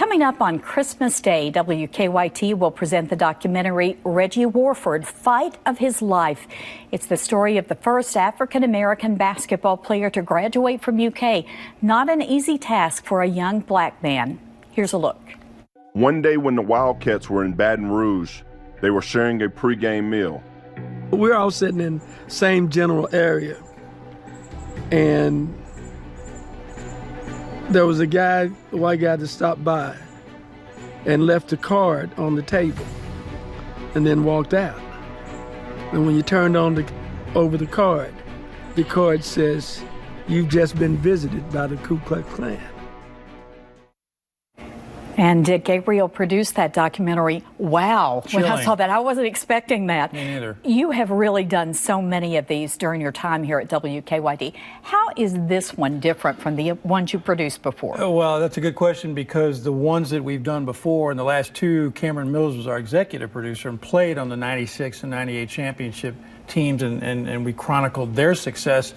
Coming up on Christmas Day, WKYT will present the documentary Reggie Warford, Fight of His Life. It's the story of the first African-American basketball player to graduate from UK. Not an easy task for a young black man. Here's a look. One day when the Wildcats were in Baton Rouge, they were sharing a pregame meal. We're all sitting in the same general area, and there was a white guy that stopped by and left a card on the table and then walked out. And when you turned over the card says, "You've just been visited by the Ku Klux Klan." And Gabriel produced that documentary. Wow. Chilling. When I saw that, I wasn't expecting that. Me neither. You have really done so many of these during your time here at WKYT. How is this one different from the ones you produced before? Oh, well, that's a good question, because the ones that we've done before, and the last two, Cameron Mills was our executive producer and played on the 96 and 98 championship teams, and we chronicled their success.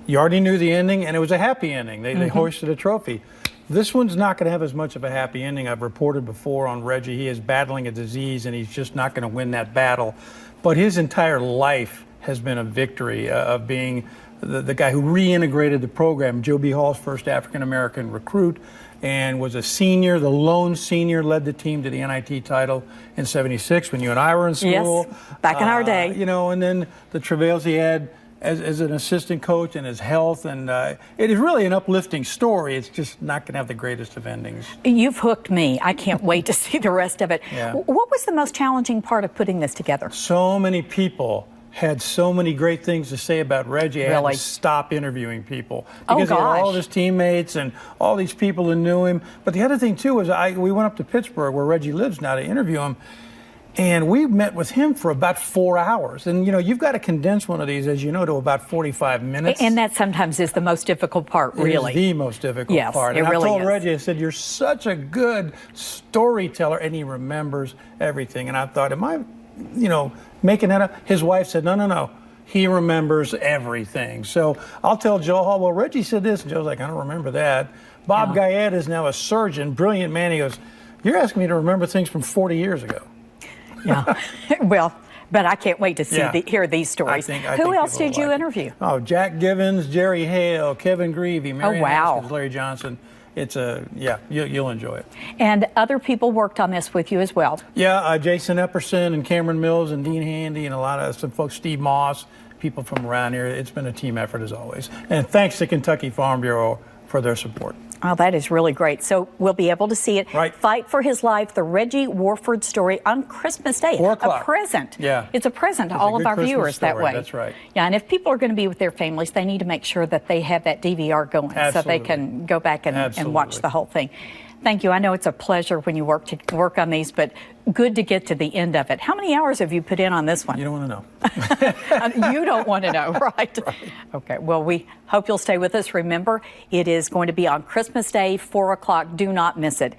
You already knew the ending, and it was a happy ending. They hoisted a trophy. This one's not going to have as much of a happy ending. I've reported before on Reggie. He is battling a disease, and he's just not going to win that battle. But his entire life has been a victory of being the guy who reintegrated the program. Joe B. Hall's first African-American recruit, and was a senior, the lone senior, led the team to the NIT title in '76 when you and I were in school. Yes, back in our day. You know, and then the travails he had as an assistant coach, and his health, and it is really an uplifting story. It's just not going to have the greatest of endings. You've hooked me. I can't wait to see the rest of it. Yeah. What was the most challenging part of putting this together? So many people had so many great things to say about Reggie. I had to stop interviewing people because he had all of his teammates and all these people who knew him. But the other thing too was we went up to Pittsburgh, where Reggie lives now, to interview him. And we met with him for about 4 hours. And, you know, you've got to condense one of these, as you know, to about 45 minutes. And that sometimes is the most difficult part, really. It is the most difficult part. Yes, it really is. I told Reggie, I said, "You're such a good storyteller," and he remembers everything. And I thought, am I, you know, making that up? His wife said, no. He remembers everything. So I'll tell Joe Hall, "Well, Reggie said this." And Joe's like, "I don't remember that." Bob Guyette is now a surgeon, brilliant man. He goes, "You're asking me to remember things from 40 years ago. Yeah. Well, but I can't wait to hear these stories. Who else did you interview? Oh, Jack Givens, Jerry Hale, Kevin Greavy, Mary Haskins, Larry Johnson. It's you'll enjoy it. And other people worked on this with you as well. Yeah, Jason Epperson and Cameron Mills and Dean Handy and a lot of some folks, Steve Moss, people from around here. It's been a team effort as always. And thanks to Kentucky Farm Bureau for their support. Oh, that is really great. So we'll be able to see it. Right. Fight for His Life, the Reggie Warford story on Christmas Day. 4 o'clock. A present. Yeah. It's a present to all of our Christmas viewers story. that way. That's right. Yeah, and if people are going to be with their families, they need to make sure that they have that DVR going so they can go back and watch the whole thing. Thank you. I know it's a pleasure when you work on these, but good to get to the end of it. How many hours have you put in on this one? You don't want to know. You don't want to know, right? Okay. Well, we hope you'll stay with us. Remember, it is going to be on Christmas Day, 4 o'clock. Do not miss it.